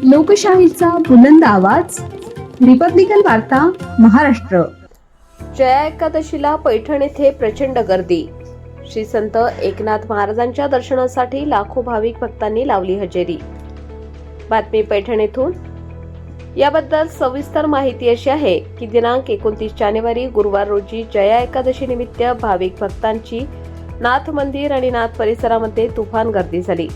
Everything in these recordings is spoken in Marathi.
लोकशाहीचा बुलंद आवाज, रिपब्लिकन वार्ता, महाराष्ट्र. जया एकादशीला पैठण येथे प्रचंड गर्दी. श्री संत एकनाथ महाराजांच्या दर्शनासाठी लाखो भाविक भक्तांनी लावली हजेरी. बातमी पैठण येथून. याबद्दल सविस्तर माहिती अशी आहे की दिनांक 29 जानेवारी गुरुवार रोजी जया एकादशी निमित्त भाविक भक्तांची नाथ मंदिर आणि नाथ परिसरामध्ये तुफान गर्दी झाली.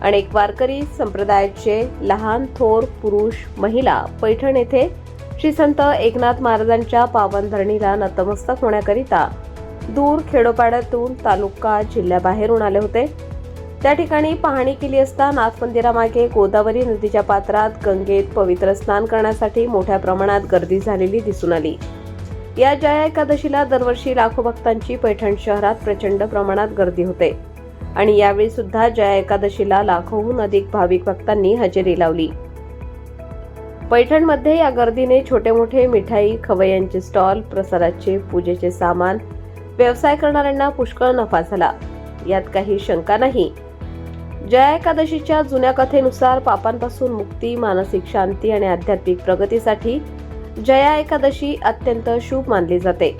अनेक वारकरी संप्रदायाचे लहान थोर पुरुष महिला पैठण येथे श्री संत एकनाथ महाराजांच्या पावन धरणीला नतमस्तक होण्याकरिता दूर खेडोपाड्यातून तालुका जिल्ह्याबाहेरून आले होते. त्या ठिकाणी पाहणी केली असता नाथ मंदिरामागे गोदावरी नदीच्या पात्रात गंगेत पवित्र स्नान करण्यासाठी मोठ्या प्रमाणात गर्दी झालेली दिसून आली. या जया एकादशीला दरवर्षी लाखो भक्तांची पैठण शहरात प्रचंड प्रमाणात गर्दी होते आणि यावेळी सुद्धा जया एकादशीला लाखोहून अधिक भाविक भक्तांनी हजेरी लावली. पैठणमध्ये या गर्दीने छोटे मोठे मिठाई खवय्यांचे स्टॉल, प्रसादाचे, पूजेचे सामान, व्यवसाय करणाऱ्यांना पुष्कळ नफा झाला. यात काही शंका नाही. जया एकादशीच्या जुन्या कथेनुसार पापांपासून मुक्ती, मानसिक शांती आणि आध्यात्मिक प्रगतीसाठी जया एकादशी अत्यंत शुभ मानली जाते.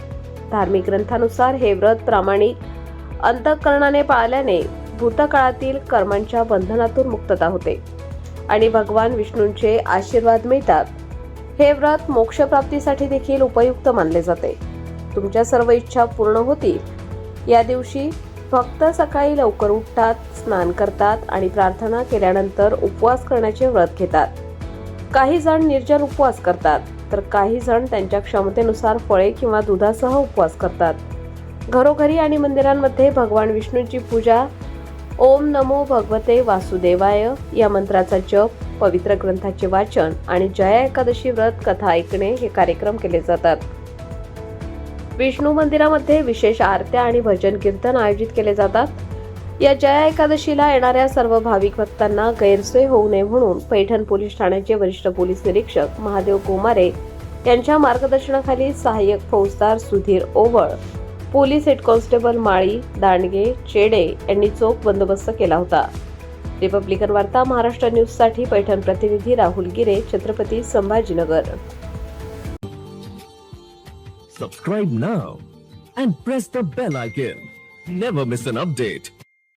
धार्मिक ग्रंथानुसार हे व्रत प्रामाणिक अंतःकरणाने पाळल्याने भूतकाळातील कर्मांच्या बंधनातून मुक्तता होते आणि भगवान विष्णूंचे आशीर्वाद मिळतात. हे व्रत मोक्षप्राप्तीसाठी देखील उपयुक्त मानले जाते. तुमच्या सर्व इच्छा पूर्ण होतील. या दिवशी भक्त सकाळी लवकर उठतात, स्नान करतात आणि प्रार्थना केल्यानंतर उपवास करण्याचे व्रत घेतात. काही जण निर्जल उपवास करतात तर काही जण त्यांच्या क्षमतेनुसार फळे किंवा दुधासह उपवास करतात. घरोघरी आणि मंदिरांमध्ये भगवान विष्णूंची पूजा, ओम नमो भगवते वासुदेवाय या मंत्राचा जप, पवित्र ग्रंथाचे वाचन आणि जया एकादशी व्रत कथा ऐकणे हे कार्यक्रम केले जातात. विष्णू मंदिरामध्ये विशेष आरत्या आणि भजन कीर्तन आयोजित केले जातात. या जया एकादशीला येणाऱ्या सर्व भाविक भक्तांना गैरसोय होऊ नये म्हणून पैठण पोलीस ठाण्याचे वरिष्ठ पोलीस निरीक्षक महादेव गोमारे यांच्या मार्गदर्शनाखाली सहाय्यक फौजदार सुधीर ओवळ, पोलीस हेड कॉन्स्टेबल माळी, दांडगे, चेडे यांनी चोख बंदोबस्त केला होता. रिपब्लिकन वार्ता महाराष्ट्र न्यूजसाठी पैठण प्रतिनिधी राहुल गिरे, Chhatrapati Sambhajinagar. Subscribe now and press the bell icon. Never miss an update.